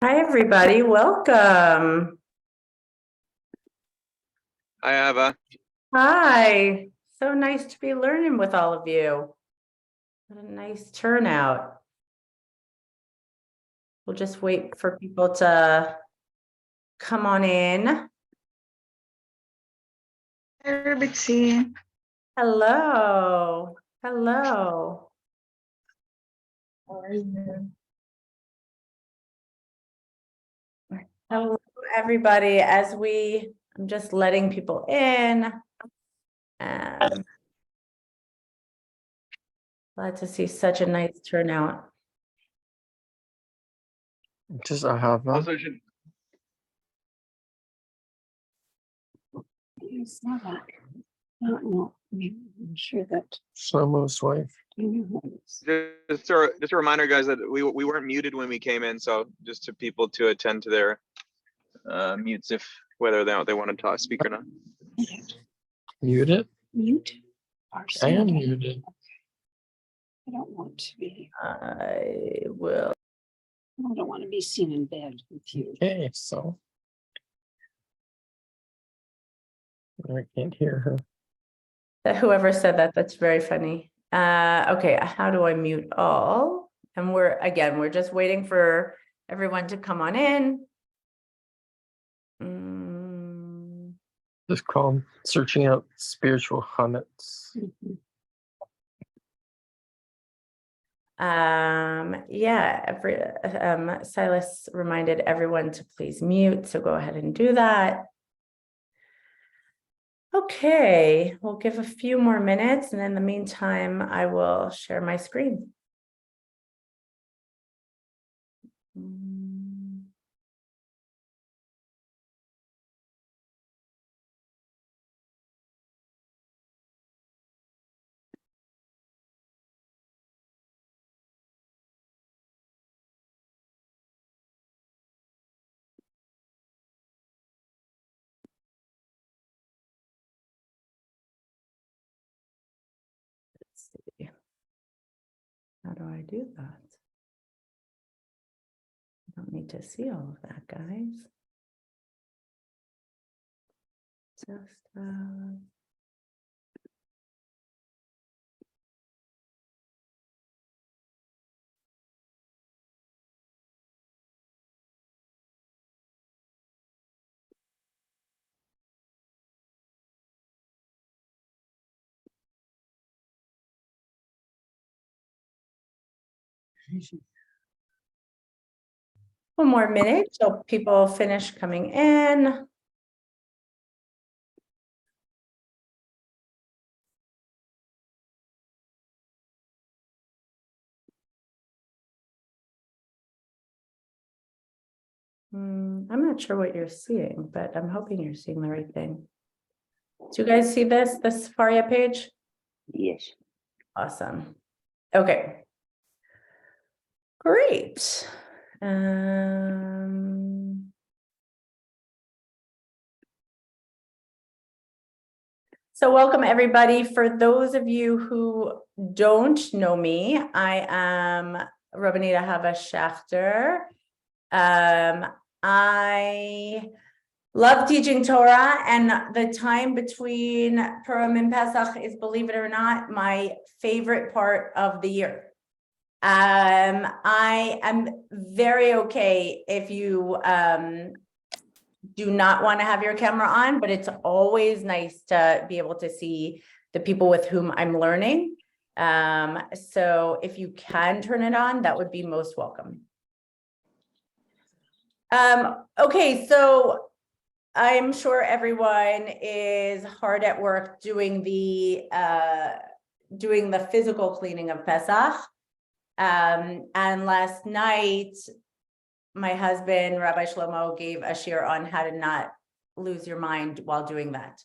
Hi, everybody. Welcome. Hi, Ahava. Hi. So nice to be learning with all of you. What a nice turnout. We'll just wait for people to come on in. Hi, Bitsy. Hello. Hello. How are you? Hello, everybody. I'm just letting people in. Glad to see such a nice turnout. Just Ahava. Also, should I saw that. I don't know. I'm sure that Shlomo's wife. you know who it is. just a reminder, guys, that we weren't muted when we came in, so just to people to attend to their mutes if whether they want to talk, speak or not. Mute it? Mute. I am muted. I don't want to be. I will. I don't want to be seen in bed with you. Okay, so. I can't hear her. Whoever said that, that's very funny. Okay, how do I mute all? And we're just waiting for everyone to come on in. Just call searching out Spiritual Chametz. Yeah, Silas reminded everyone to please mute, so go ahead and do that. Okay, we'll give a few more minutes, and in the meantime, I will share my screen. Let's see. How do I do that? I don't need to see all of that, guys. Just one more minute till people finish coming in. I'm not sure what you're seeing, but I'm hoping you're seeing the right thing. Do you guys see this Faria page? Yes. Awesome. Okay. Great. So welcome everybody. For those of you who don't know me, I am Rabbanit Ahava Schachter. I love teaching Torah, and the time between Purim and Pesach is, believe it or not, my favorite part of the year. I am very okay if you do not want to have your camera on, but it's always nice to be able to see the people with whom I'm learning. So if you can turn it on, that would be most welcome. Okay, so I'm sure everyone is hard at work doing the physical cleaning of Pesach. And last night, my husband, Rabbi Shlomo, gave a shir on how to not lose your mind while doing that.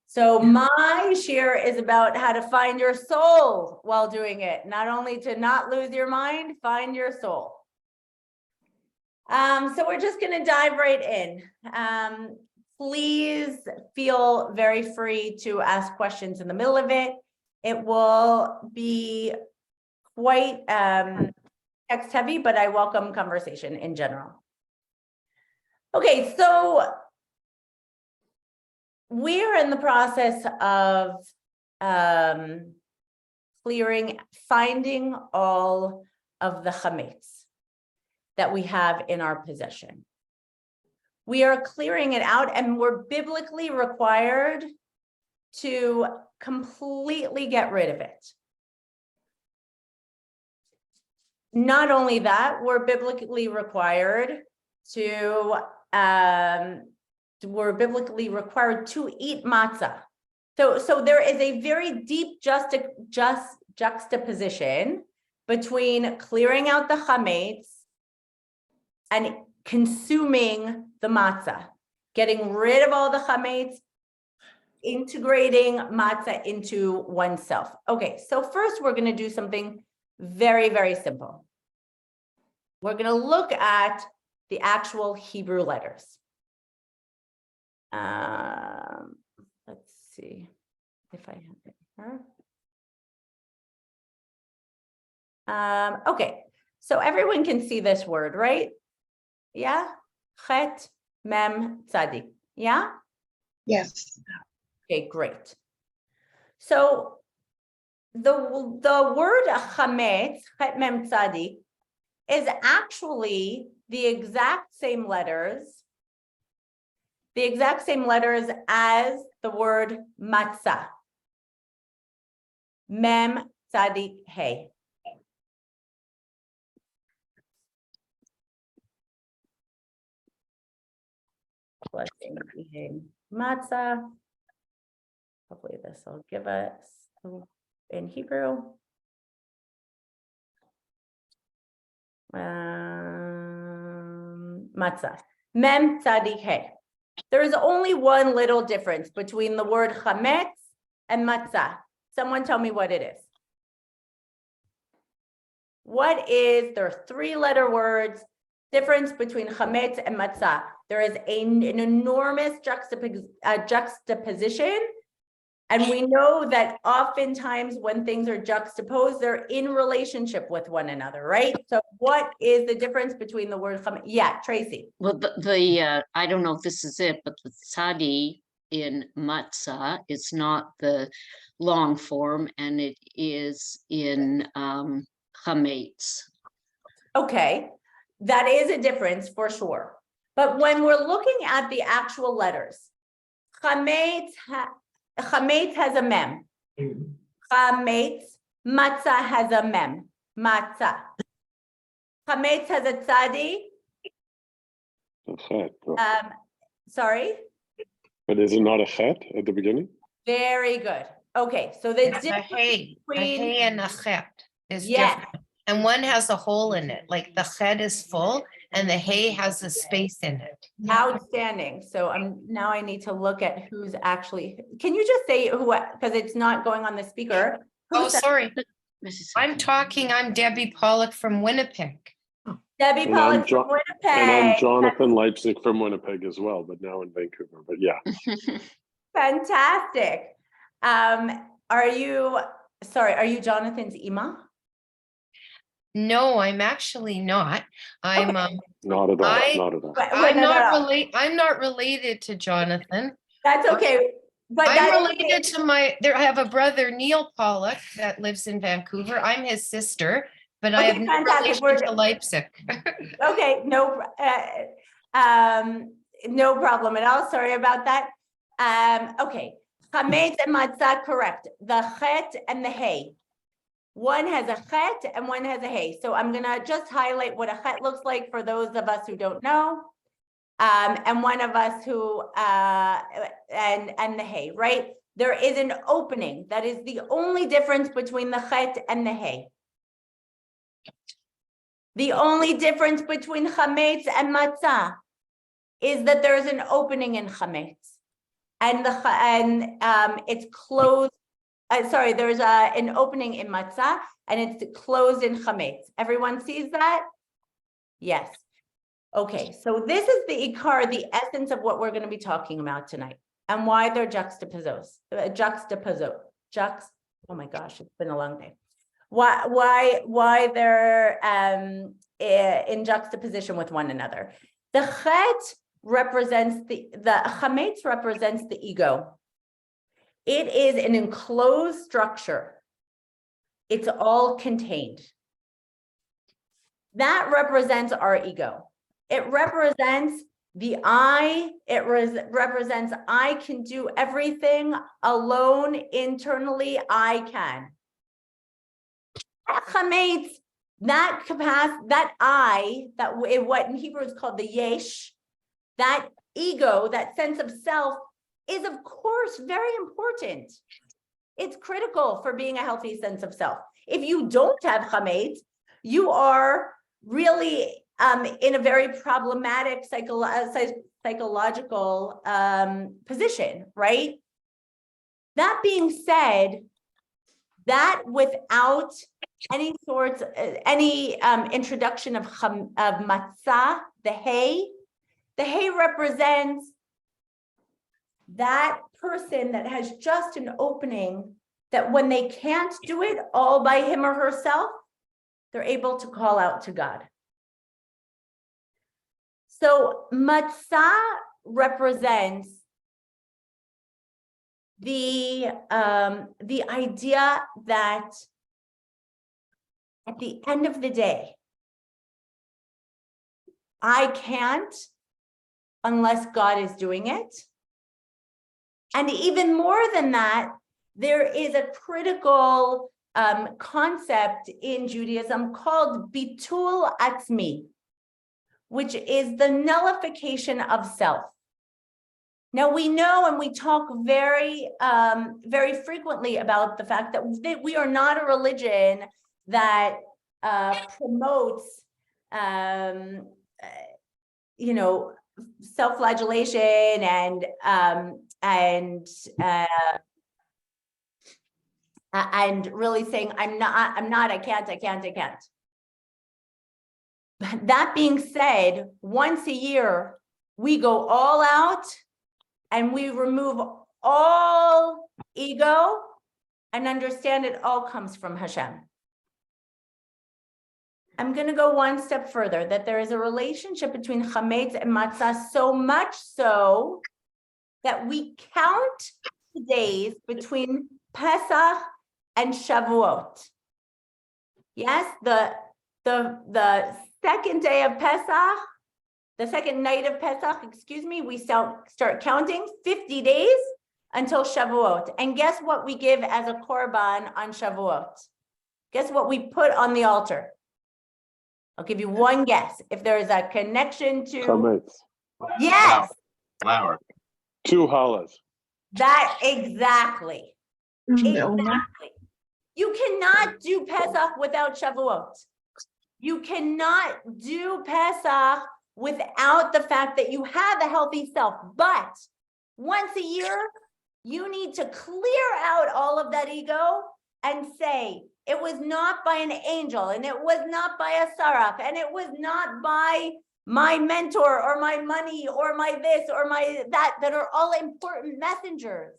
So my shir is about how to find your soul while doing it. Not only to not lose your mind, find your soul. So we're just going to dive right in. Please feel very free to ask questions in the middle of it. It will be quite text heavy, but I welcome conversation in general. Okay, so we're in the process of finding all of the chametz that we have in our possession. We are clearing it out, and we're biblically required to completely get rid of it. Not only that, we're biblically required to eat matzah. So there is a very deep juxtaposition between clearing out the chametz and consuming the matzah, getting rid of all the chametz, integrating matzah into oneself. Okay, so first we're going to do something very, very simple. We're going to look at the actual Hebrew letters. Let's see if I have it here. Okay, so everyone can see this word, right? Yeah? Chet, mem, tzadik. Yeah? Yes. Okay, great. So the word chametz, chet, mem, tzadik, is actually the exact same letters as the word matzah. Mem, tzadik, hey. Blessing matzah. Hopefully this will give us in Hebrew. Matzah. Mem tzadik hey. There is only one little difference between the word chametz and matzah. Someone tell me what it is. There are 3-letter words, difference between chametz and matzah. There is an enormous juxtaposition. And we know that oftentimes when things are juxtaposed, they're in relationship with one another, right? So what is the difference between the word chametz? Yeah, Tracy. Well, I don't know if this is it, but the tzadi in matzah is not the long form, and it is in chametz. Okay, that is a difference for sure. But when we're looking at the actual letters, chametz has a mem. Chametz, matzah has a mem. Matzah. Chametz has a tzadi. A chet. Sorry. But is it not a chet at the beginning? Very good. Okay, so the It's a hay between and a chet is Yes. different. And one has a hole in it, like the chet is full and the hay has a space in it. outstanding. So now I need to look at who's actually. Can you just say who? Because it's not going on the speaker. Oh, Who's sorry. Mrs. I'm Debbie Pollock from Winnipeg. Debbie And Pollock I'm from Winnipeg. And I'm Jonathan Leipzig from Winnipeg as well, but now in Vancouver. But yeah. Fantastic. Are you Jonathan's Ima? No, I'm actually not. I'm Not at all. Not at all. I'm not related to Jonathan. That's okay. But I'm that's related to I have a brother, Neil Pollock, that lives in Vancouver. I'm his sister, but I Okay, have no fantastic. relation to Leipzig. okay. No problem at all. Sorry about that. Okay. Chametz and matzah, correct. The chet and the hay. One has a chet and one has a hay. So I'm gonna just highlight what a chet looks like for those of us who don't know. And one of us who and the hay, right? There is an opening. That is the only difference between the chet and the hay. The only difference between chametz and matzah is that there is an opening in chametz, and it's closed. There's an opening in matzah, and it's closed in chametz. Everyone sees that? Yes. Okay, so this is the ikar, the essence of what we're going to be talking about tonight, and why they're juxtaposed. Oh my gosh, it's been a long day. Why they're in juxtaposition with one another. The chet represents the chametz represents the ego. It is an enclosed structure. It's all contained. That represents our ego. It represents the I. It represents I can do everything alone internally. I can. Chametz, that capacity, that I, that what in Hebrew is called the yesh, that ego, that sense of self, is of course very important. It's critical for being a healthy sense of self. If you don't have chametz, you are really in a very problematic psychological position, right? That being said, that without any sorts, any introduction of matzah, the hay represents that person that has just an opening, that when they can't do it all by him or herself, they're able to call out to God. So matzah represents the idea that at the end of the day, I can't unless God is doing it. And even more than that, there is a critical concept in Judaism called bitul atzmi, which is the nullification of self. Now we know, and we talk very, very frequently about the fact that we are not a religion that promotes, self-flagellation and really saying, I can't. But that being said, once a year, we go all out and we remove all ego and understand it all comes from Hashem. I'm going to go one step further, that there is a relationship between chametz and matzah, so much so that we count the days between Pesach and Shavuot. Yes, the second day of Pesach, the second night of Pesach, we start counting 50 days until Shavuot. And guess what we give as a korban on Shavuot? Guess what we put on the altar? I'll give you one guess. If there is a connection to... Chametz. Yes. Flour. 2 challahs. That exactly. Exactly. You cannot do Pesach without Shavuot. You cannot do Pesach without the fact that you have a healthy self. But once a year, you need to clear out all of that ego and say, it was not by an angel, and it was not by a saraf, and it was not by my mentor or my money or my this or my that are all important messengers,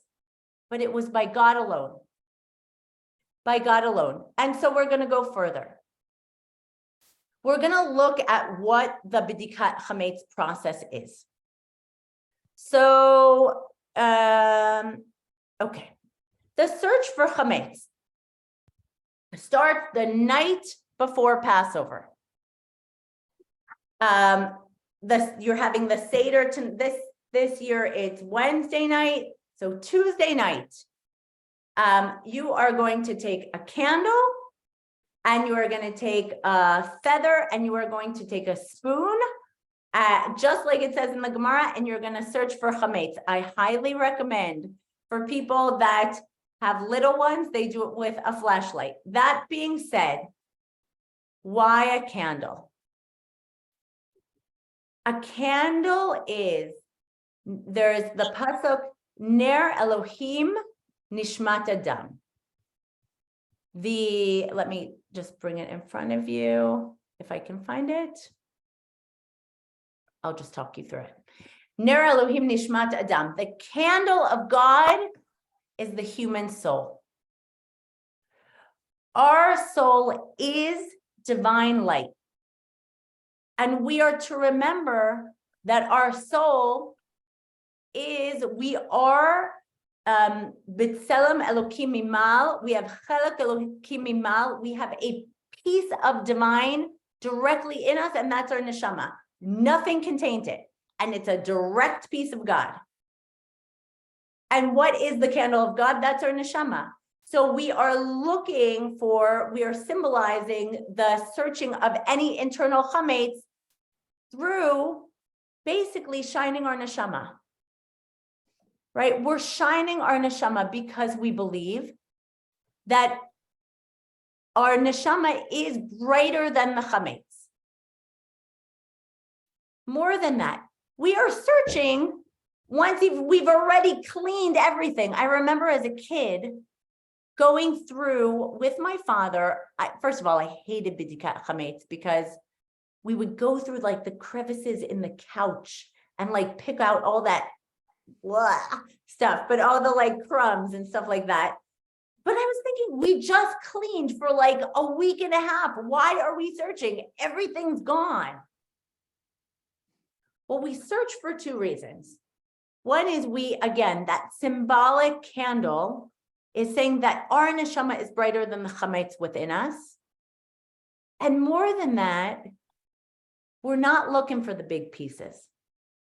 but it was by God alone. By God alone. And so we're going to go further. We're going to look at what the B'dikat Chametz process is. So, okay. The search for Chametz starts the night before Passover. You're having the Seder this year, it's Wednesday night. So Tuesday night, you are going to take a candle, and you are going to take a feather, and you are going to take a spoon, just like it says in the Gemara, and you're going to search for chametz. I highly recommend for people that have little ones, they do it with a flashlight. That being said, why a candle? A candle is, there's the pasuk, Ner Elohim Nishmat Adam. Let me just bring it in front of you. If I can find it, I'll just talk you through it. Ner Elohim Nishmat Adam. The candle of God is the human soul. Our soul is divine light. And we are to remember that our soul is, we are B'Tselem Elokim Mimal, we have Chelak Elokim Mimal, we have a piece of divine directly in us, and that's our neshama. Nothing can taint it, and it's a direct piece of God. And what is the candle of God? That's our neshama. So we are symbolizing the searching of any internal chametz through basically shining our neshama. Right? We're shining our neshama because we believe that our neshama is greater than the chametz. More than that, we are searching once we've already cleaned everything. I remember as a kid going through with my father. First of all, I hated bidikat chametz because we would go through like the crevices in the couch and like pick out all that stuff, but all the like crumbs and stuff like that. But I was thinking, we just cleaned for like a week and a half. Why are we searching? Everything's gone. Well, we search for two reasons. One is again, that symbolic candle is saying that our neshama is brighter than the chametz within us. And more than that, we're not looking for the big pieces.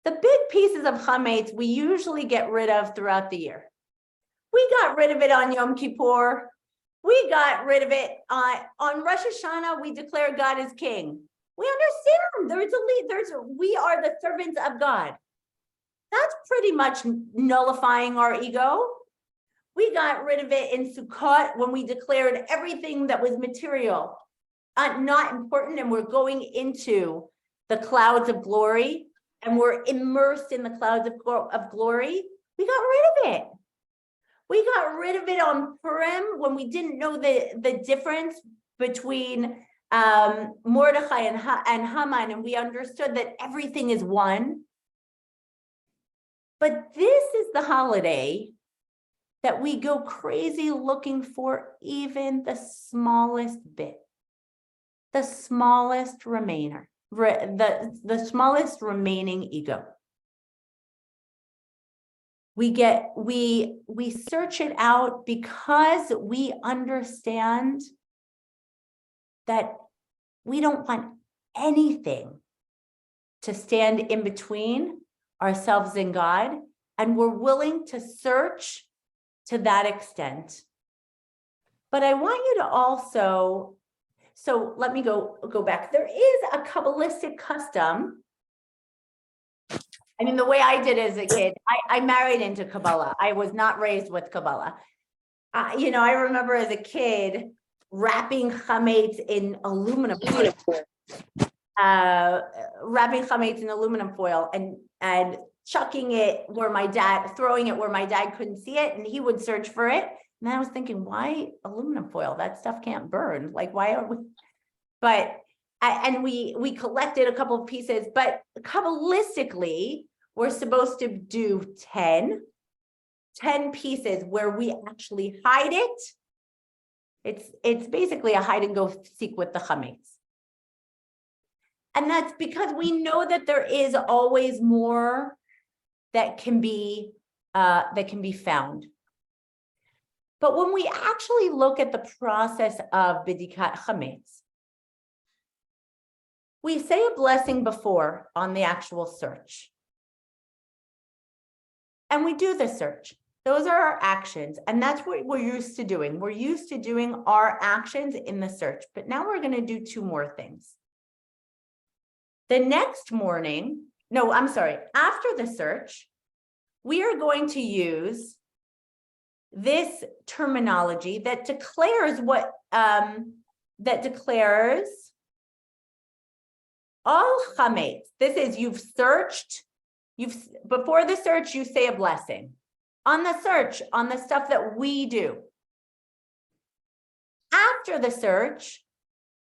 The big pieces of chametz we usually get rid of throughout the year. We got rid of it on Yom Kippur. We got rid of it on Rosh Hashanah. We declare God is king. We understand we are the servants of God. That's pretty much nullifying our ego. We got rid of it in Sukkot when we declared everything that was material not important, and we're going into the clouds of glory, and we're immersed in the clouds of glory. We got rid of it. We got rid of it on Purim when we didn't know the difference between Mordechai and Haman, and we understood that everything is one. But this is the holiday that we go crazy looking for even the smallest bit, the smallest remainder, the smallest remaining ego. We search it out because we understand that we don't want anything to stand in between ourselves and God, and we're willing to search to that extent. But I want you to also, so let me go back. There is a Kabbalistic custom. I mean, the way I did as a kid, I married into Kabbalah. I was not raised with Kabbalah. I remember as a kid wrapping chametz in aluminum foil. Wrapping chametz in aluminum foil and chucking it throwing it where my dad couldn't see it, and he would search for it. And I was thinking, why aluminum foil? That stuff can't burn. Like, why are we? But we collected a couple of pieces, but Kabbalistically, we're supposed to do 10 pieces where we actually hide it. It's basically a hide and go seek with the chametz. And that's because we know that there is always more that can be found. But when we actually look at the process of bidikat chametz, we say a blessing before on the actual search. And we do the search. Those are our actions. And that's what we're used to doing. We're used to doing our actions in the search. But now we're going to do two more things. The next morning, after the search, we are going to use this terminology that declares all chametz. This is, you've searched, before the search, you say a blessing. On the search, on the stuff that we do. After the search,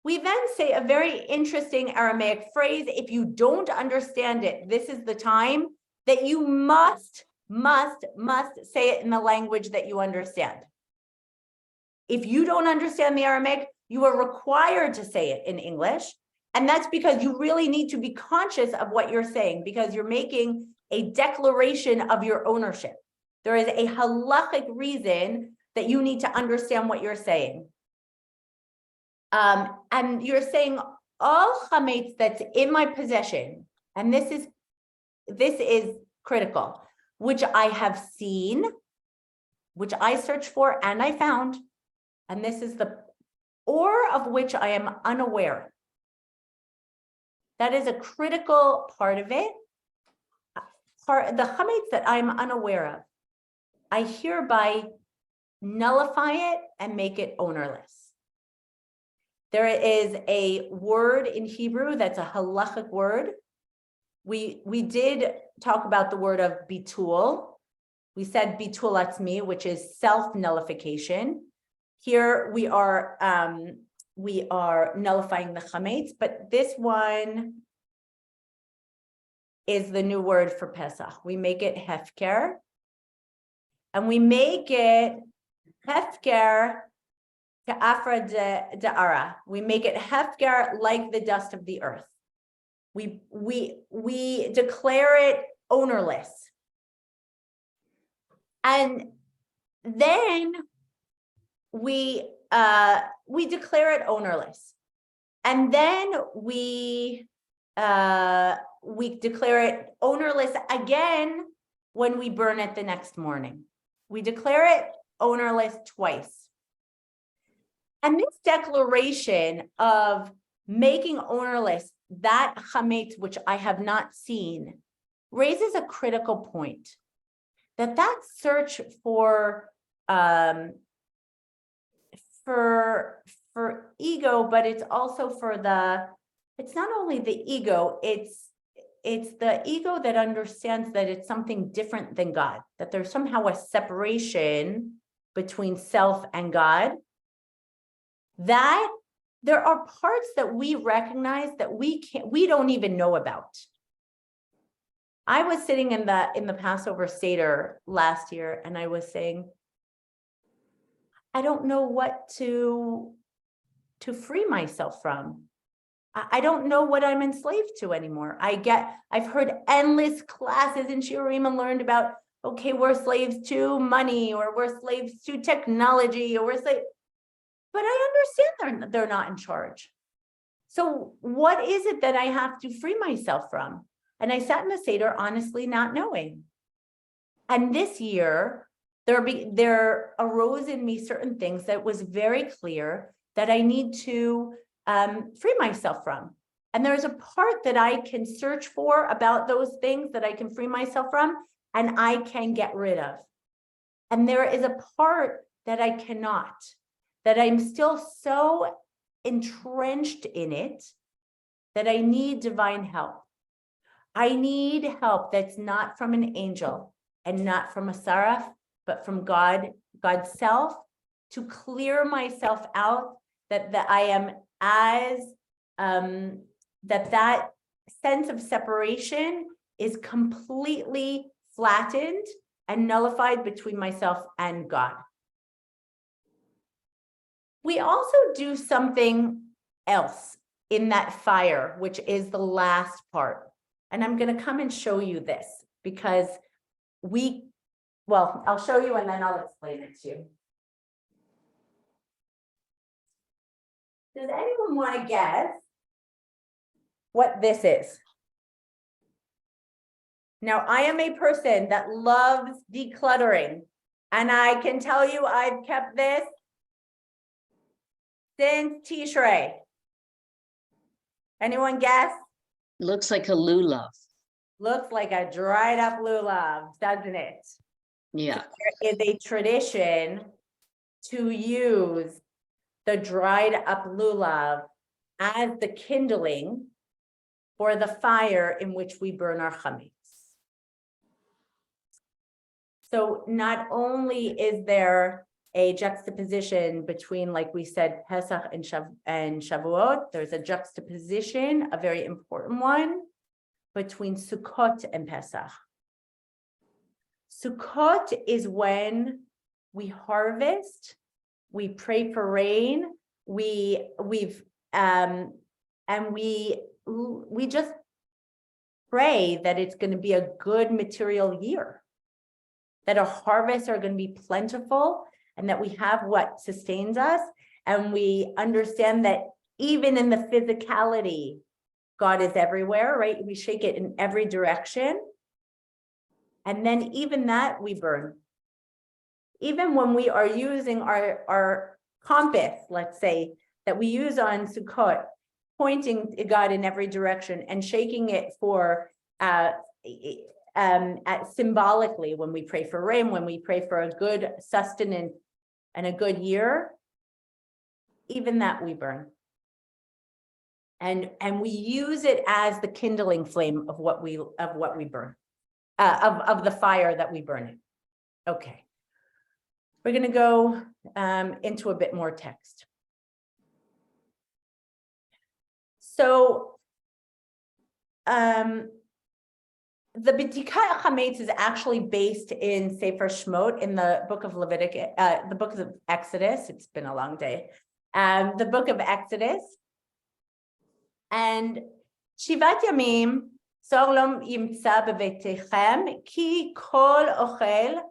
we then say a very interesting Aramaic phrase. If you don't understand it, this is the time that you must say it in the language that you understand. If you don't understand the Aramaic, you are required to say it in English. And that's because you really need to be conscious of what you're saying, because you're making a declaration of your ownership. There is a halachic reason that you need to understand what you're saying. And you're saying all chametz that's in my possession, and this is critical, which I have seen, which I searched for and I found, and this is or of which I am unaware. That is a critical part of it. The chametz that I'm unaware of, I hereby nullify it and make it ownerless. There is a word in Hebrew that's a halachic word. We did talk about the word of bitul. We said bitul atzmi, which is self-nullification. Here we are nullifying the chametz, but this one is the new word for Pesach. We make it hefker, and we make it hefker Ka'afra da'ara. We make it hefker, like the dust of the earth. We declare it ownerless. And then we declare it ownerless. And then we declare it ownerless again when we burn it the next morning. We declare it ownerless twice. And this declaration of making ownerless that chametz which I have not seen raises a critical point. That search for ego, but it's also it's not only the ego, it's the ego that understands that it's something different than God, that there's somehow a separation between self and God, that there are parts that we recognize that we don't even know about. I was sitting in the Passover Seder last year, and I was saying, I don't know what to free myself from. I don't know what I'm enslaved to anymore. I've heard endless classes in Shiurim and learned about, okay, we're slaves to money, or we're slaves to technology, or we're slaves. But I understand they're not in charge. So what is it that I have to free myself from? And I sat in the Seder honestly not knowing. And this year, there arose in me certain things that was very clear that I need to free myself from. And there's a part that I can search for about those things that I can free myself from, and I can get rid of. And there is a part that I cannot, that I'm still so entrenched in it that I need divine help. I need help that's not from an angel and not from a saraf, but from God, God's self, to clear myself out, that I am that sense of separation is completely flattened and nullified between myself and God. We also do something else in that fire, which is the last part. And I'm going to come and show you this because I'll show you and then I'll explain it to you. Does anyone want to guess what this is? Now, I am a person that loves decluttering, and I can tell you I've kept this since Tishrei. Anyone guess? Looks like a lulav. Looks like a dried up lulav, doesn't it? Yeah. There is a tradition to use the dried up lulav as the kindling for the fire in which we burn our chametz. So not only is there a juxtaposition between, like we said, Pesach and Shavuot, there's a juxtaposition, a very important one, between Sukkot and Pesach. Sukkot is when we harvest, we pray for rain, we've And we just pray that it's going to be a good material year, that our harvests are going to be plentiful, and that we have what sustains us. And we understand that even in the physicality, God is everywhere, right? We shake it in every direction. And then even that we burn. Even when we are using our compass, let's say, that we use on Sukkot, pointing to God in every direction and shaking it for symbolically, when we pray for rain, when we pray for a good sustenance and a good year, even that we burn. And we use it as the kindling flame of what we burn, of the fire that we burn it. Okay. We're going to go into a bit more text. So the B'dikat Chametz is actually based in Sefer Shmot, in the book of Leviticus, the book of Exodus. It's been a long day. The book of Exodus. And Shivat Yamim, Sorlom Yimtza Bevetechem, Ki Kol Ochel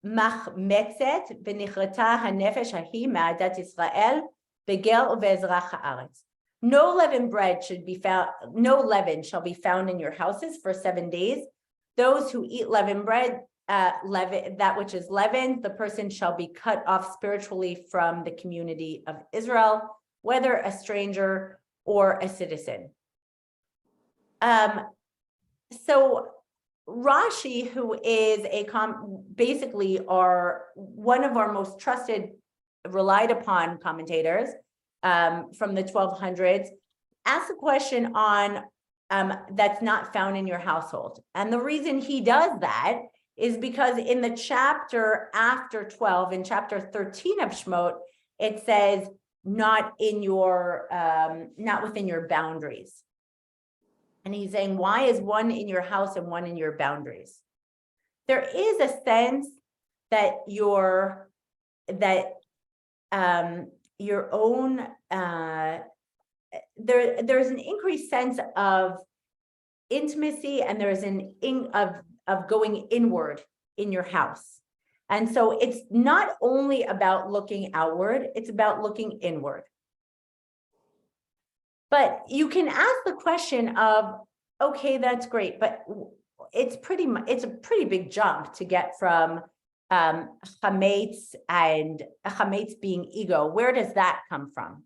Machmetzet B'nichrata HaNefesh Hahi Ma'adat Yisrael Begel Uve'ezrach Ha'aretz. No leavened bread should be found, no leaven shall be found in your houses for 7 days. Those who eat leavened bread, that which is leavened, the person shall be cut off spiritually from the community of Israel, whether a stranger or a citizen. So Rashi, who is basically one of our most trusted, relied upon commentators from the 1200s, asked a question on that's not found in your household. And the reason he does that is because in the chapter after 12, in chapter 13 of Shmot, it says, not within your boundaries. And he's saying, why is one in your house and one in your boundaries? There is a sense that your own there's an increased sense of intimacy, and there's of going inward in your house. And so it's not only about looking outward, it's about looking inward. But you can ask the question of, okay, that's great, but it's a pretty big jump to get from chametz and chametz being ego. Where does that come from?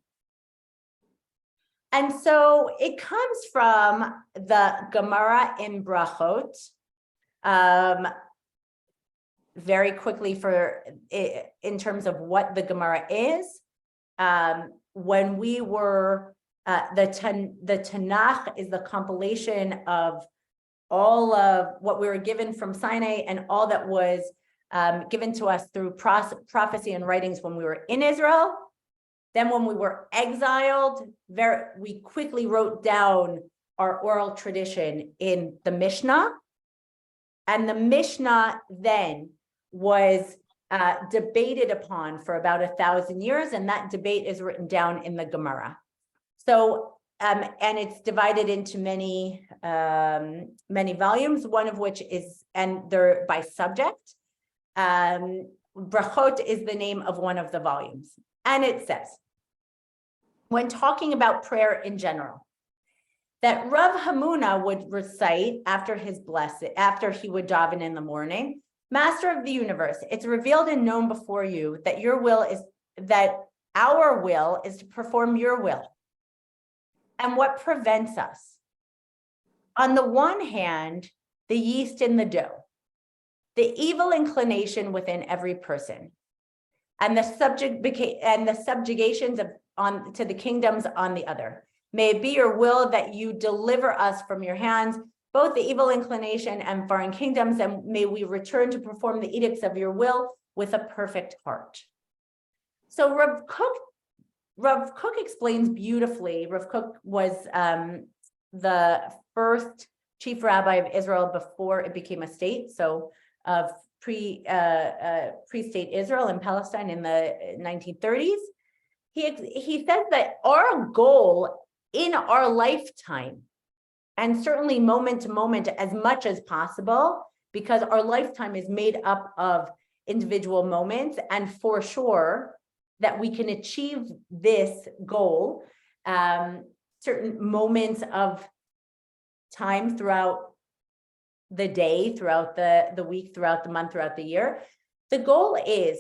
And so it comes from the Gemara in Brachot. Very quickly, in terms of what the Gemara is, when we were the Tanakh is the compilation of all of what we were given from Sinai and all that was given to us through prophecy and writings when we were in Israel. Then when we were exiled, we quickly wrote down our oral tradition in the Mishnah. And the Mishnah then was debated upon for about 1,000 years, and that debate is written down in the Gemara. So, and it's divided into many volumes, one of which is, and they're by subject. Brachot is the name of one of the volumes. And it says, when talking about prayer in general, that Rav Hamuna would recite after his blessing, after he would daven in the morning, Master of the universe, it's revealed and known before you that our will is to perform your will. And what prevents us? On the one hand, the yeast in the dough, the evil inclination within every person, and the subjugations to the kingdoms on the other. May it be your will that you deliver us from your hands, both the evil inclination and foreign kingdoms, and may we return to perform the edicts of your will with a perfect heart. So Rav Kook explains beautifully. Rav Kook was the first chief rabbi of Israel before it became a state, so of pre-state Israel in Palestine in the 1930s. He says that our goal in our lifetime, and certainly moment to moment as much as possible, because our lifetime is made up of individual moments, and for sure that we can achieve this goal, certain moments of time throughout the day, throughout the week, throughout the month, throughout the year. The goal is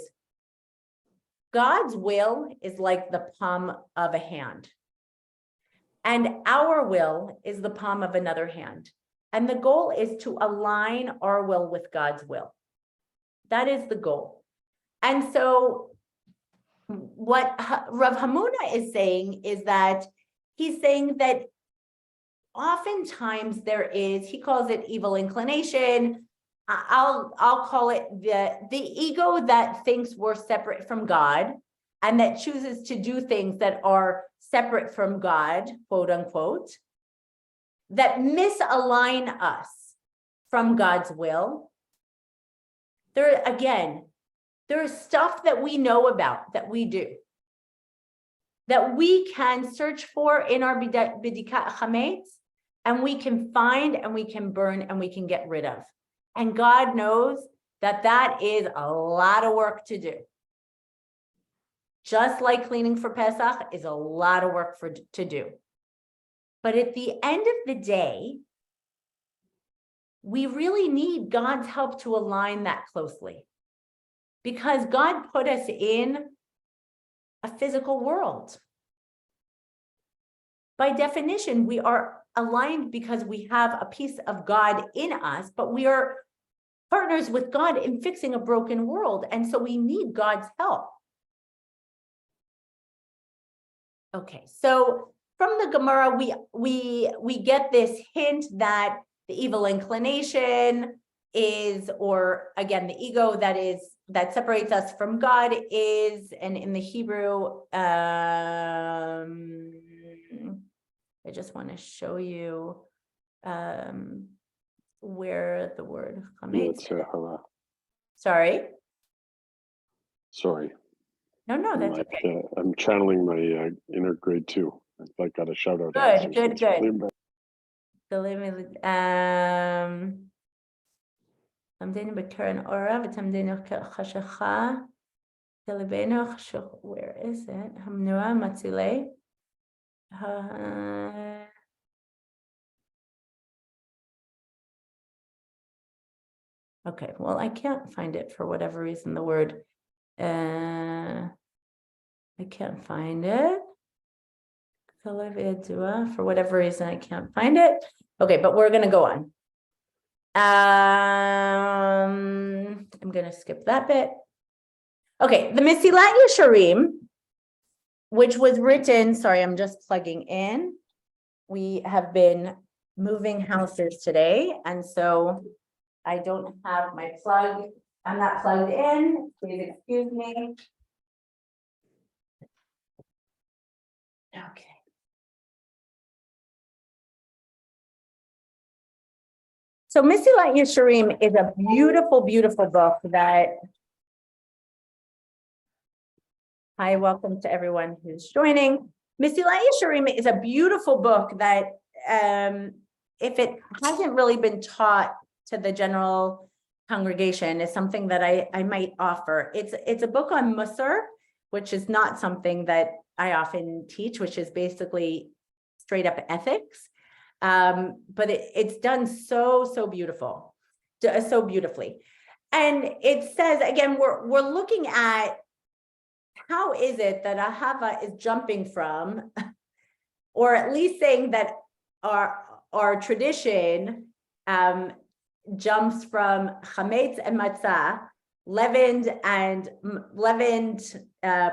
God's will is like the palm of a hand, and our will is the palm of another hand. And the goal is to align our will with God's will. That is the goal. And so what Rav Hamuna is saying is that he's saying that oftentimes there is, he calls it evil inclination. I'll call it the ego that thinks we're separate from God and that chooses to do things that are separate from God, quote unquote, that misalign us from God's will. There's stuff that we know about, that we do, that we can search for in our Bidikat Chametz, and we can find and we can burn and we can get rid of. And God knows that that is a lot of work to do. Just like cleaning for Pesach is a lot of work to do. But at the end of the day, we really need God's help to align that closely, because God put us in a physical world. By definition, we are aligned because we have a piece of God in us, but we are partners with God in fixing a broken world. And so we need God's help. Okay, so from the Gemara, we get this hint that the evil inclination is, or again, the ego that separates us from God is, and in the Hebrew, I just want to show you where the word chametz. Sorry. Sorry. No, that's okay. I'm channeling my inner grade 2. I got a shout out. Good. Tamdenu b'keren ora v'tamdenu chashacha delibenu chashuch. Where is it? Hamnua matzilei. Okay, well, I can't find it for whatever reason. The word, I can't find it. For whatever reason, I can't find it. Okay, but we're going to go on. I'm going to skip that bit. Okay, the Mesilat Yesharim, which was written, sorry, I'm just plugging in. We have been moving houses today, and so I don't have my plug. I'm not plugged in. Please excuse me. Okay. So Mesilat Yesharim is a beautiful, beautiful book that, hi, welcome to everyone who's joining. Mesilat Yesharim is a beautiful book that if it hasn't really been taught to the general congregation, is something that I might offer. It's a book on Musar, which is not something that I often teach, which is basically straight up ethics. But it's done so beautifully. And it says, again, we're looking at how is it that Ahava is jumping from, or at least saying that our tradition jumps from chametz and matzah, leavened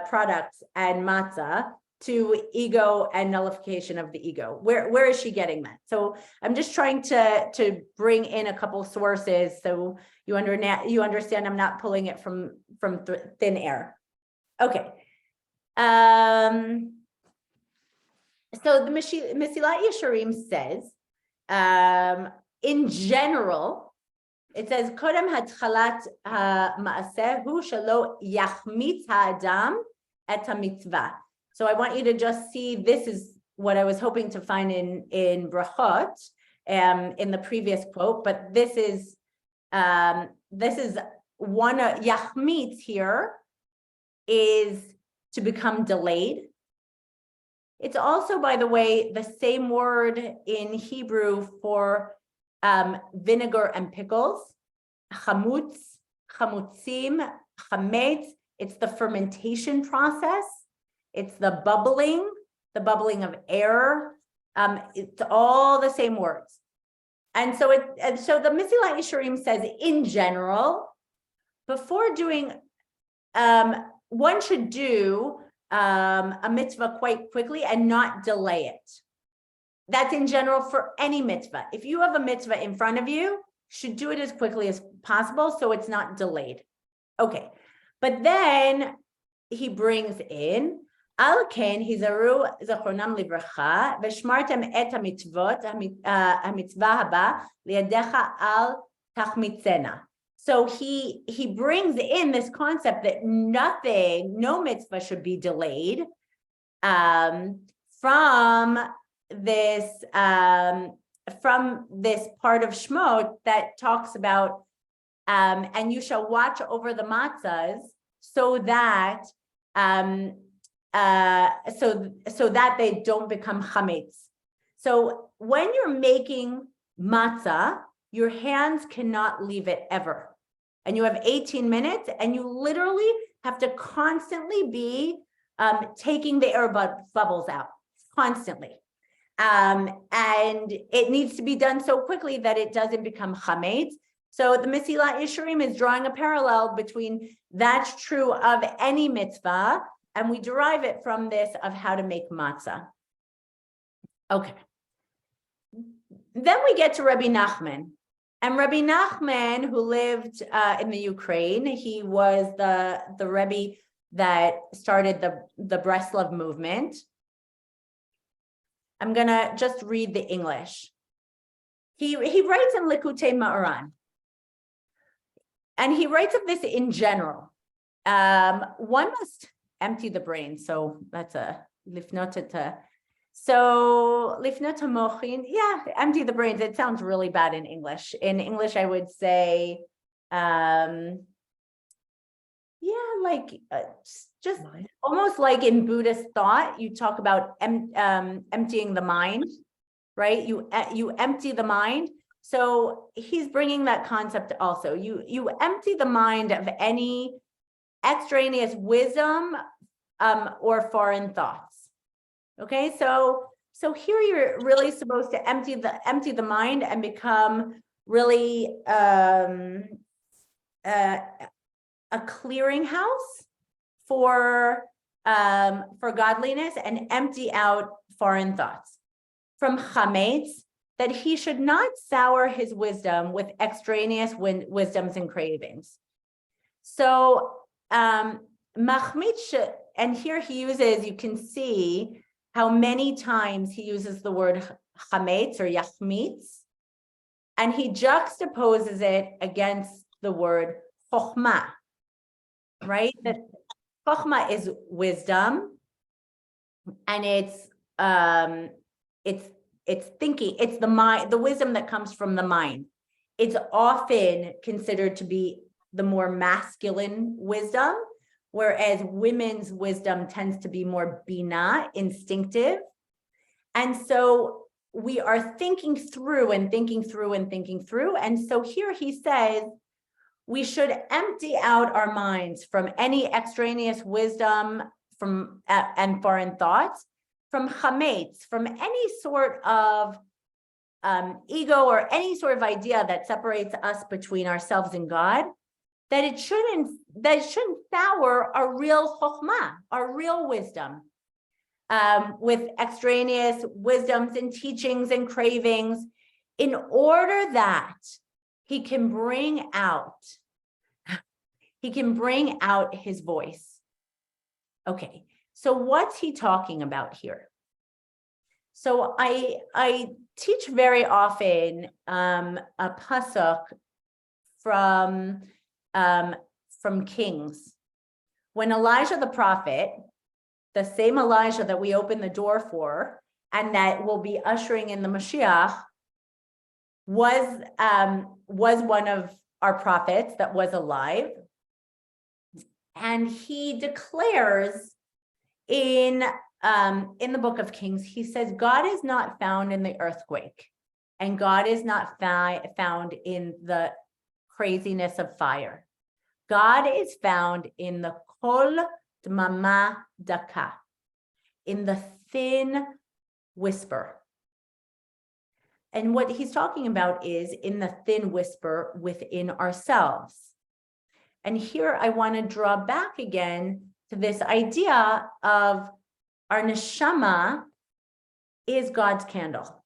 products and matzah, to ego and nullification of the ego. Where is she getting that? So I'm just trying to bring in a couple sources so you understand I'm not pulling it from thin air. Okay. So the Mesilat Yesharim says, in general, it says, Kodem hatchalat ma'aseh hu shelo yachmitz ha'adam et ha'mitzvah. So I want you to just see, this is what I was hoping to find in Brachot, in the previous quote, but this is one of Yachmitz here is to become delayed. It's also, by the way, the same word in Hebrew for vinegar and pickles, chamutz, chamutzim, chametz. It's the fermentation process. It's the bubbling of air. It's all the same words. And so the Mesilat Yesharim says, in general, before doing, one should do a mitzvah quite quickly and not delay it. That's in general for any mitzvah. If you have a mitzvah in front of you, should do it as quickly as possible so it's not delayed. Okay, but then he brings in Al ken hizaru zachronam livracha v'shmartem et hamitzvot hamitzvah haba liyadecha al tachmitzena. So he brings in this concept that no mitzvah should be delayed from this part of Shemot that talks about and you shall watch over the matzahs so that so that they don't become chametz. So when you're making matzah, your hands cannot leave it ever. And you have 18 minutes and you literally have to constantly be taking the air bubbles out, constantly. And it needs to be done so quickly that it doesn't become chametz. So the Mesilat Yesharim is drawing a parallel between that's true of any mitzvah, and we derive it from this of how to make matzah. Okay. Then we get to Rabbi Nachman. And Rabbi Nachman, who lived in the Ukraine, he was the Rebbe that started the Breslov movement. I'm gonna just read the English. He writes in Likutei Ma'aran, and he writes of this in general. One must empty the brain, so that's a lifnotata. So lifnot hamochin, yeah, empty the brains. It sounds really bad in English. In English, I would say, yeah, like just almost like in Buddhist thought, you talk about emptying the mind, right? You empty the mind. So he's bringing that concept also. You empty the mind of any extraneous wisdom or foreign thoughts. Okay, so here you're really supposed to empty the mind and become really a clearinghouse for godliness and empty out foreign thoughts. From chametz, that he should not sour his wisdom with extraneous wisdoms and cravings. So machmitz, and here he uses, you can see how many times he uses the word chametz or yachmitz, and he juxtaposes it against the word chokhmah, right? That chokhmah is wisdom, and it's thinking, it's the mind, the wisdom that comes from the mind. It's often considered to be the more masculine wisdom, whereas women's wisdom tends to be more bina, instinctive. And so we are thinking through and thinking through and thinking through. And so here he says, we should empty out our minds from any extraneous wisdom from and foreign thoughts, from chametz, from any sort of ego or any sort of idea that separates us between ourselves and God, that it shouldn't sour our real chokhmah, our real wisdom, with extraneous wisdoms and teachings and cravings, in order that he can bring out his voice. Okay, so what's he talking about here? So I teach very often a pasuk from Kings, when Elijah the prophet, the same Elijah that we opened the door for and that will be ushering in the Mashiach was one of our prophets that was alive. And he declares in the book of Kings, he says, God is not found in the earthquake, and God is not found in the craziness of fire. God is found in the kol dmama daka, in the thin whisper. And what he's talking about is in the thin whisper within ourselves. And here I want to draw back again to this idea of our neshama is God's candle.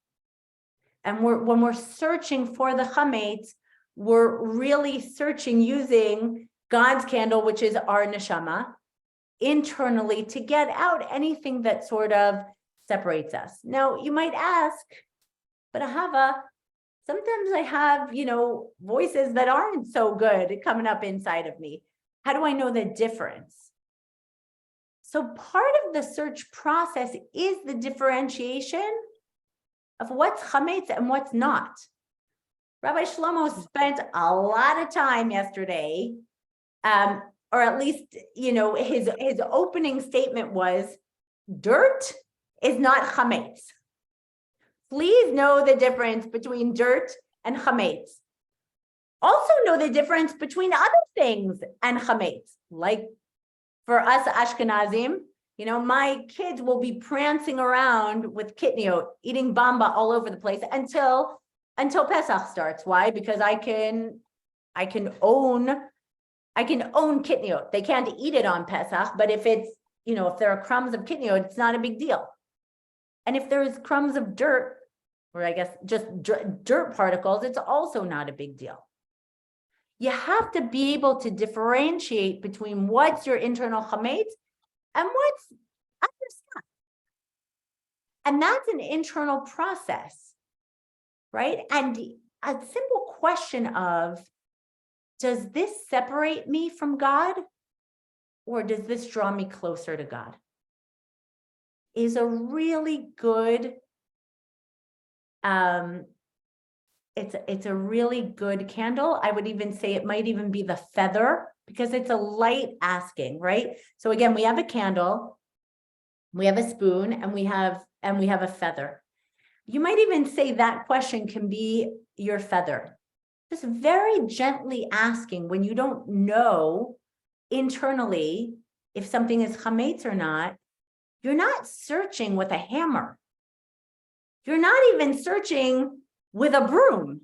And when we're searching for the chametz, we're really searching using God's candle, which is our neshama, internally to get out anything that sort of separates us. Now, you might ask, but Ahava, sometimes I have, voices that aren't so good coming up inside of me. How do I know the difference? So part of the search process is the differentiation of what's chametz and what's not. Rabbi Shlomo spent a lot of time yesterday, or at least, his opening statement was, dirt is not chametz. Please know the difference between dirt and chametz. Also know the difference between other things and chametz. Like for us Ashkenazim, my kids will be prancing around with kitniot, eating bamba all over the place until Pesach starts. Why? Because I can own kitniot. They can't eat it on Pesach, but if it's, if there are crumbs of kitniot, it's not a big deal. And if there's crumbs of dirt, or I guess just dirt particles, it's also not a big deal. You have to be able to differentiate between what's your internal chametz and what's other stuff. And that's an internal process, right? And a simple question of, does this separate me from God, or does this draw me closer to God? Is a really good, it's a really good candle. I would even say it might even be the feather, because it's a light asking, right? So again, we have a candle, we have a spoon, and we have a feather. You might even say that question can be your feather. Just very gently asking when you don't know internally if something is chametz or not. You're not searching with a hammer. You're not even searching with a broom.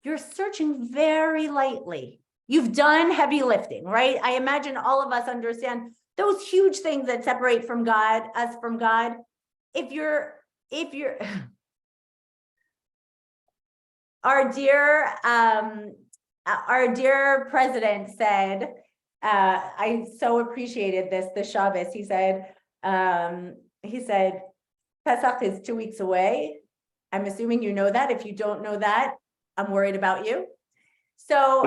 You're searching very lightly. You've done heavy lifting, right? I imagine all of us understand those huge things that separate from God, us from God. If you're our dear president said, I so appreciated this Shabbos. He said, Pesach is 2 weeks away. I'm assuming you know that. If you don't know that, I'm worried about you. So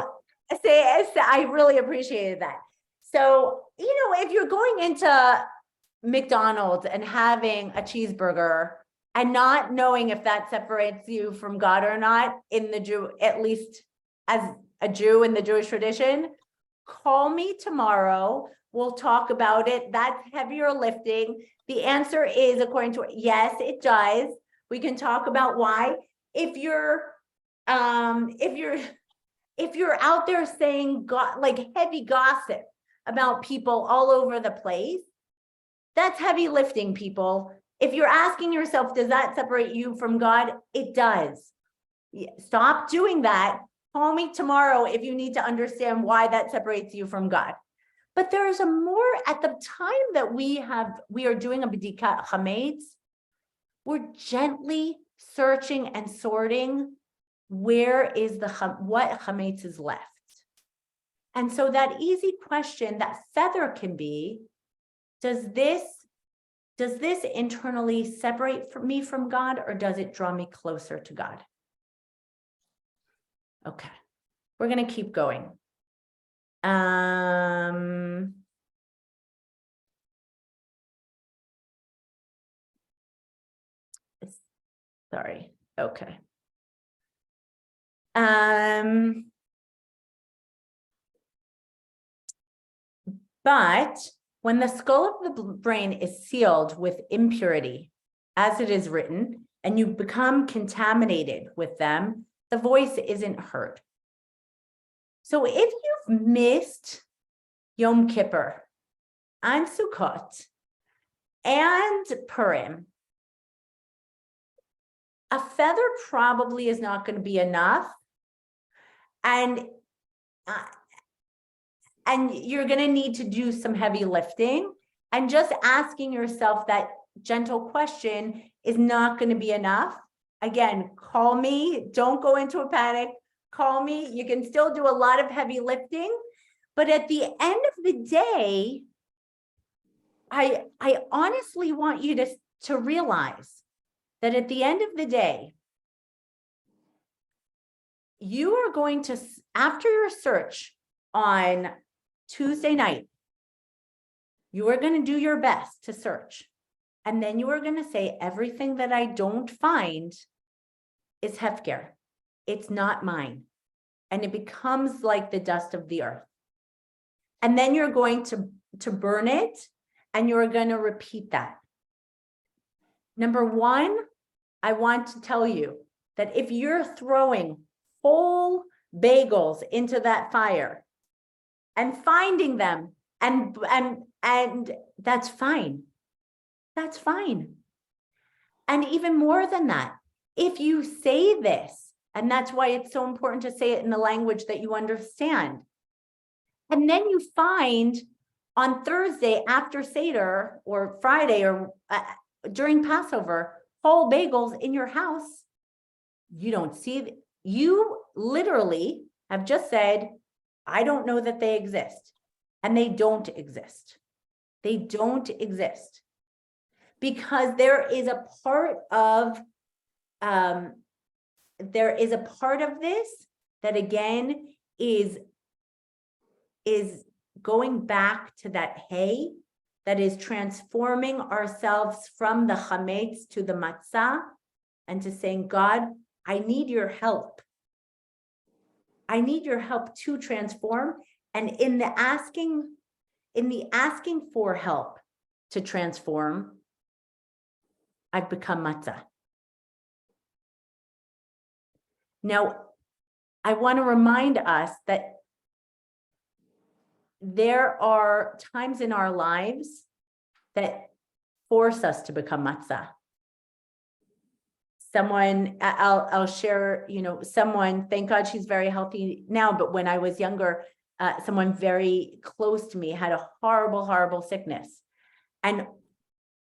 I really appreciated that. So, if you're going into McDonald's and having a cheeseburger and not knowing if that separates you from God or not, at least as a Jew in the Jewish tradition, call me tomorrow. We'll talk about it. That's heavier lifting. The answer is, according to yes, it does. We can talk about why. If you're out there saying heavy gossip about people all over the place, that's heavy lifting, people. If you're asking yourself, does that separate you from God? It does. Stop doing that. Call me tomorrow if you need to understand why that separates you from God. But there is a more, at the time that we are doing a b'dikat chametz, we're gently searching and sorting what chametz is left. And so that easy question, that feather can be, does this internally separate me from God, or does it draw me closer to God? Okay, we're going to keep going. Sorry, okay. But when the skull of the brain is sealed with impurity, as it is written, and you become contaminated with them, the voice isn't heard. So if you've missed Yom Kippur and Sukkot and Purim, a feather probably is not going to be enough. And you're going to need to do some heavy lifting, and just asking yourself that gentle question is not going to be enough. Again, call me. Don't go into a panic. Call me. You can still do a lot of heavy lifting, but at the end of the day, I honestly want you to realize that at the end of the day, you are going to, after your search on Tuesday night, you are going to do your best to search. And then you are going to say, everything that I don't find is hefker. It's not mine. And it becomes like the dust of the earth. And then you're going to burn it, and you're going to repeat that. Number one, I want to tell you that if you're throwing whole bagels into that fire and finding them, and that's fine. That's fine. And even more than that, if you say this, and that's why it's so important to say it in the language that you understand, and then you find on Thursday after Seder or Friday or during Passover, whole bagels in your house, you don't see, you literally have just said, I don't know that they exist. And they don't exist. They don't exist. Because there is a part of this that again is going back to that hay that is transforming ourselves from the chametz to the matzah, and to saying, God, I need your help. I need your help to transform. And in the asking for help to transform, I've become matzah. Now, I want to remind us that there are times in our lives that force us to become matzah. Someone, I'll share, someone, thank God she's very healthy now, but when I was younger, someone very close to me had a horrible, horrible sickness. And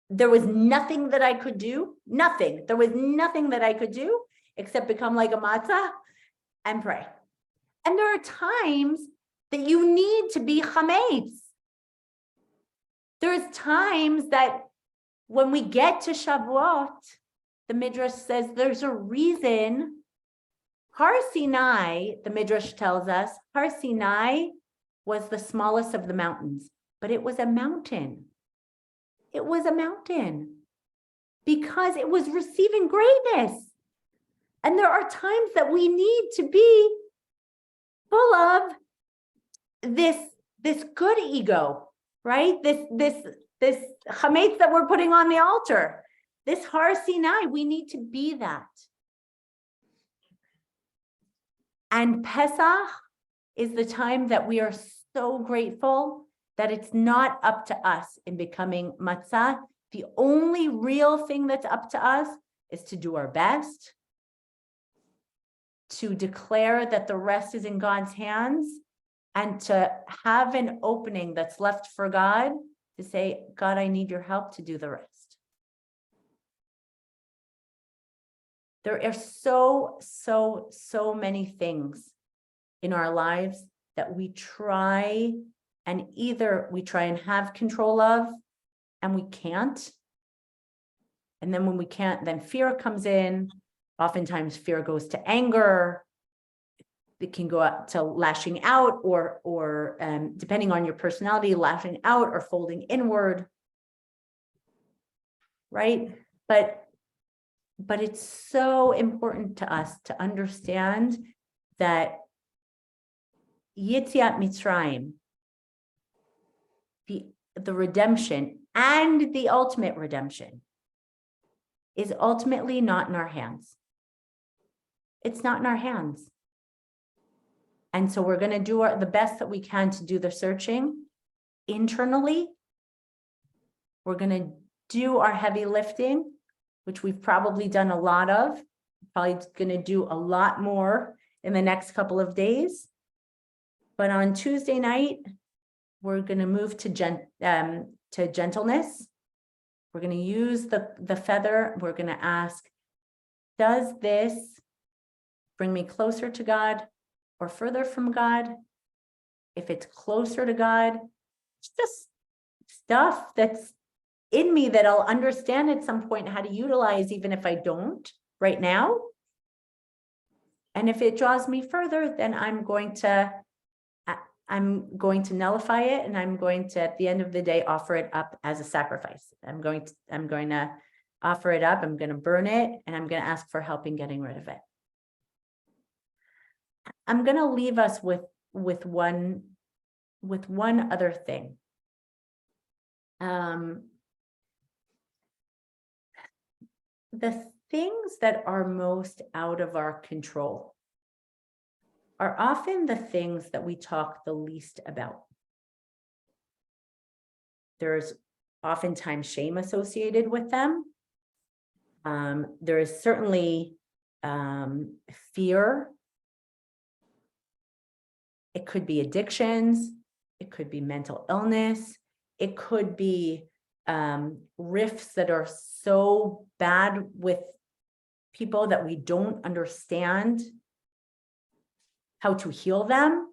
there was nothing that I could do, nothing. There was nothing that I could do except become like a matzah and pray. And there are times that you need to be chametz. There's times that when we get to Shavuot, the Midrash says there's a reason. Har Sinai, the Midrash tells us, Har Sinai was the smallest of the mountains, but it was a mountain. It was a mountain because it was receiving greatness. And there are times that we need to be full of this good ego, right? This chametz that we're putting on the altar. This Har Sinai, we need to be that. And Pesach is the time that we are so grateful that it's not up to us in becoming matzah. The only real thing that's up to us is to do our best, to declare that the rest is in God's hands, and to have an opening that's left for God to say, God, I need your help to do the rest. There are so many things in our lives that we try and have control of, and we can't. And then when we can't, then fear comes in. Oftentimes fear goes to anger. It can go up to lashing out or depending on your personality, lashing out or folding inward, right? But But it's so important to us to understand that Yetziat Mitzrayim, the redemption and the ultimate redemption, is ultimately not in our hands. It's not in our hands. And so we're going to do the best that we can to do the searching internally. We're going to do our heavy lifting, which we've probably done a lot of, probably going to do a lot more in the next couple of days. But on Tuesday night, we're going to move to gentleness. We're going to use the feather. We're going to ask, does this bring me closer to God or further from God? If it's closer to God, it's just stuff that's in me that I'll understand at some point how to utilize, even if I don't right now. And if it draws me further, then I'm going to nullify it, and I'm going to, at the end of the day, offer it up as a sacrifice. I'm going to offer it up. I'm going to burn it, and I'm going to ask for help in getting rid of it. I'm going to leave us with one other thing. The things that are most out of our control are often the things that we talk the least about. There's oftentimes shame associated with them. There is certainly fear. It could be addictions. It could be mental illness. It could be rifts that are so bad with people that we don't understand how to heal them.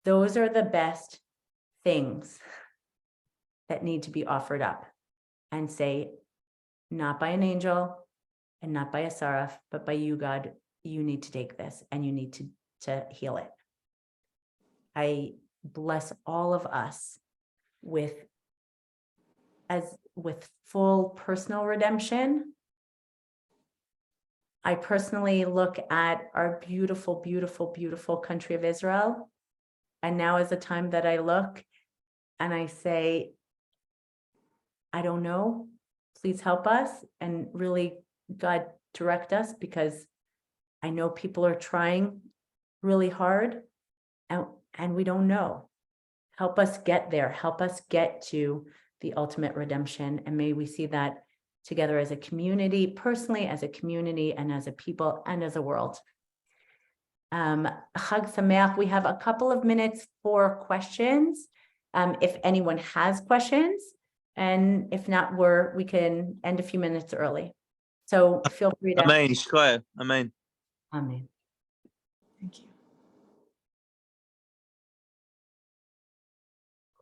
Those are the best things that need to be offered up and say, not by an angel and not by a seraph, but by you, God, you need to take this and you need to heal it. I bless all of us with full personal redemption. I personally look at our beautiful, beautiful, beautiful country of Israel. And now is the time that I look and I say, I don't know, please help us, and really, God, direct us, because I know people are trying really hard and we don't know. Help us get there. Help us get to the ultimate redemption. And may we see that together as a community, personally, as a community, and as a people, and as a world. Chag Sameach, we have a couple of minutes for questions. If anyone has questions, and if not, we can end a few minutes early. So feel free to. Amen. Shkoyach. Amen. Amen. Thank you.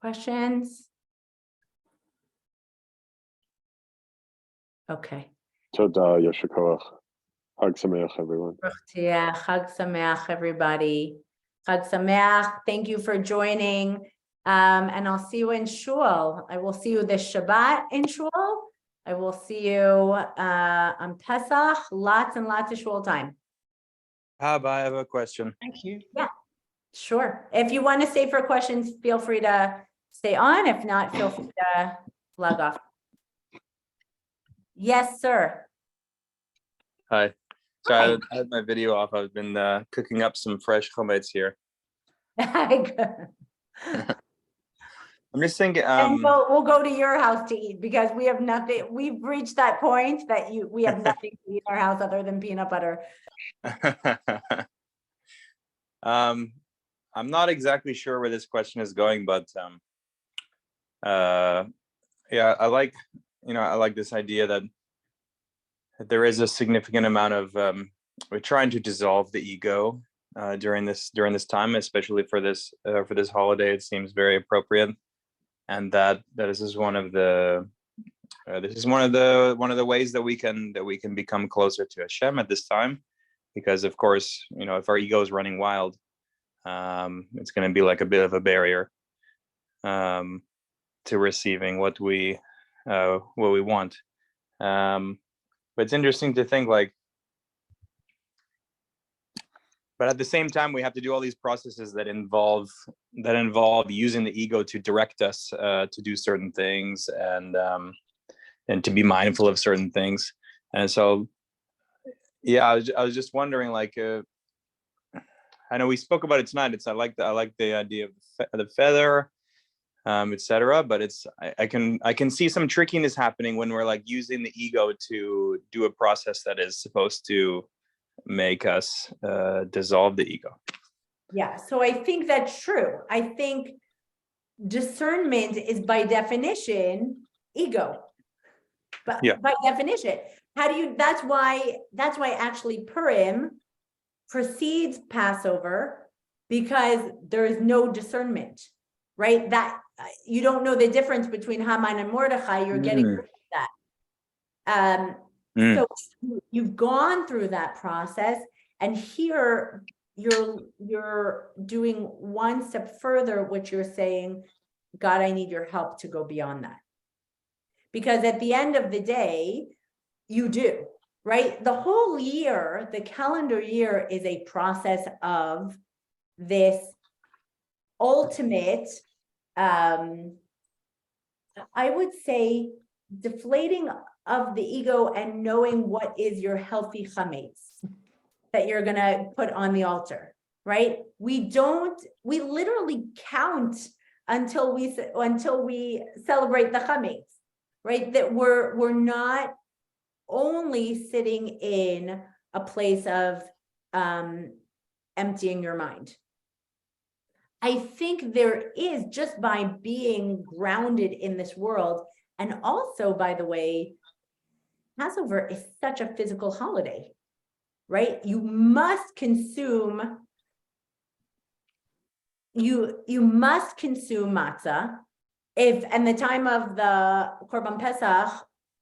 Questions? Okay. Toda, Yasher Koach. Hag Sameach, everyone. Yeah, Chag Sameach, everybody. Chag Sameach, thank you for joining. And I'll see you in Shul. I will see you this Shabbat in Shul. I will see you on Pesach. Lots and lots of Shul time. Hab, I have a question. Thank you. Sure. If you want to stay for questions, feel free to stay on. If not, feel free to log off. Yes, sir. Hi. Hi. Sorry, I had my video off. I've been cooking up some fresh chametz here. I'm just thinking. And we'll go to your house to eat, because we have nothing. We've reached that point that we have nothing to eat in our house other than peanut butter. I'm not exactly sure where this question is going, but yeah, I like this idea that there is a significant amount of we're trying to dissolve the ego during this time, especially for this holiday. It seems very appropriate, and that this is one of the ways that we can become closer to Hashem at this time, because of course, if our ego is running wild, it's going to be like a bit of a barrier to receiving what we want. But it's interesting to think like, but at the same time, we have to do all these processes that involve using the ego to direct us to do certain things and to be mindful of certain things. And so, yeah, I was just wondering, like, I know we spoke about it tonight. I like the idea of the feather, etc. But I can see some trickiness happening when we're like using the ego to do a process that is supposed to make us dissolve the ego. Yeah, so I think that's true. I think discernment is by definition ego. But Yeah. by definition, that's why actually Purim precedes Passover, because there is no discernment, right? That you don't know the difference between Haman and Mordechai, you're getting rid of that. So you've gone through that process, and here you're doing one step further, which you're saying, God, I need your help to go beyond that. Because at the end of the day, you do, right? The whole year, the calendar year, is a process of this ultimate, I would say, deflating of the ego and knowing what is your healthy chametz that you're going to put on the altar, right? We literally count until we celebrate the chametz, right? That we're not only sitting in a place of emptying your mind. I think there is, just by being grounded in this world, and also, by the way, Passover is such a physical holiday, right? You must consume matzah. If in the time of the Korban Pesach,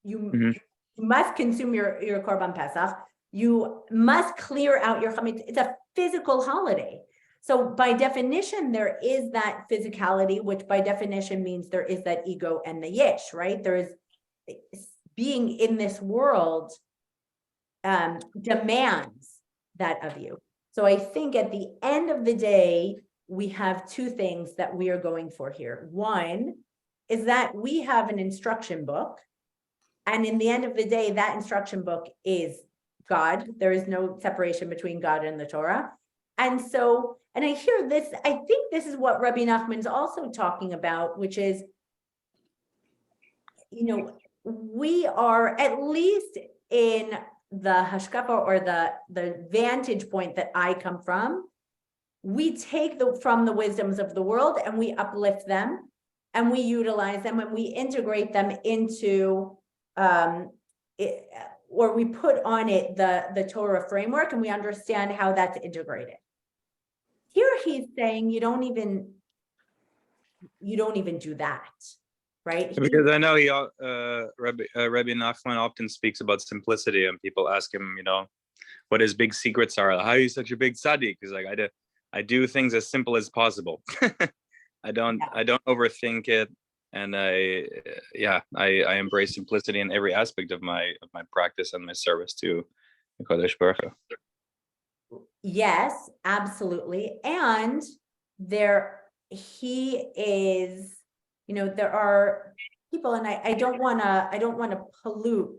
you must consume your Korban Pesach. You must clear out your chametz. It's a physical holiday. So by definition, there is that physicality, which by definition means there is that ego and the yish, right? There is being in this world demands that of you. So I think at the end of the day, we have two things that we are going for here. One is that we have an instruction book. And in the end of the day, that instruction book is God. There is no separation between God and the Torah. And so, and I hear this, I think this is what Rabbi Nachman's also talking about, which is, we are, at least in the hashkafa, or the vantage point that I come from, we take from the wisdoms of the world and we uplift them and we utilize them and we integrate them into or we put on it the Torah framework, and we understand how that's integrated. Here he's saying you don't even do that, right? Because I know Rabbi Nachman often speaks about simplicity, and people ask him, what his big secrets are. How are you such a big tzaddik? He's like, I do things as simple as possible. I don't overthink it, and I embrace simplicity in every aspect of my practice and my service to Kodesh Baruch Hu. Yes, absolutely. And there are people, and I don't want to pollute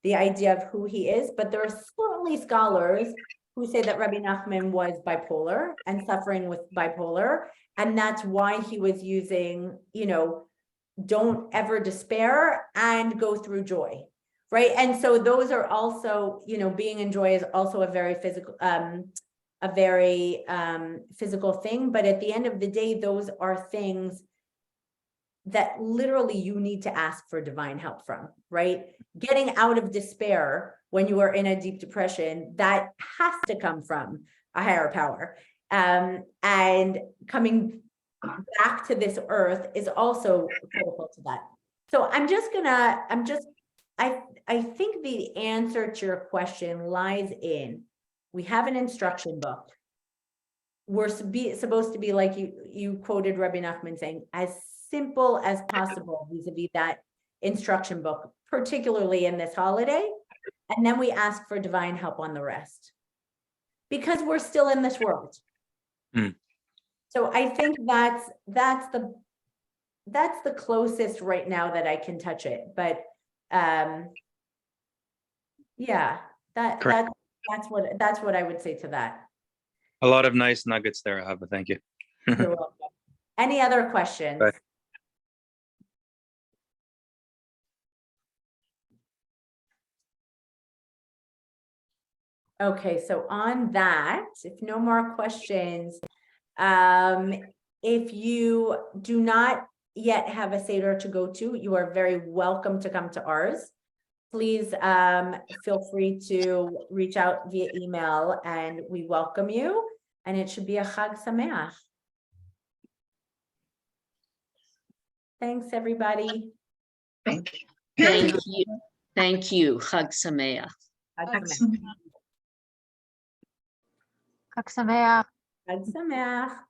the idea of who he is, but there are certainly scholars who say that Rabbi Nachman was bipolar and suffering with bipolar, and that's why he was using, don't ever despair and go through joy, right? And so those are also, being in joy is also a very physical thing. But at the end of the day, those are things that literally you need to ask for divine help from, right? Getting out of despair when you are in a deep depression, that has to come from a higher power. And coming back to this earth is also critical to that. So I think the answer to your question lies in, we have an instruction book. We're supposed to be, like you quoted Rabbi Nachman saying, as simple as possible vis-a-vis that instruction book, particularly in this holiday. And then we ask for divine help on the rest. Because we're still in this world. Mm. So I think that's the closest right now that I can touch it, but yeah, Correct. that's what I would say to that. A lot of nice nuggets there, Ahava. Thank you. You're welcome. Any other questions? Bye. Okay, so on that, if no more questions, if you do not yet have a Seder to go to, you are very welcome to come to ours. Please feel free to reach out via email and we welcome you. And it should be a Chag Sameach. Thanks, everybody. Thank you. Thank you. Chag Sameach. Chag Sameach. Chag Sameach. Chag Sameach.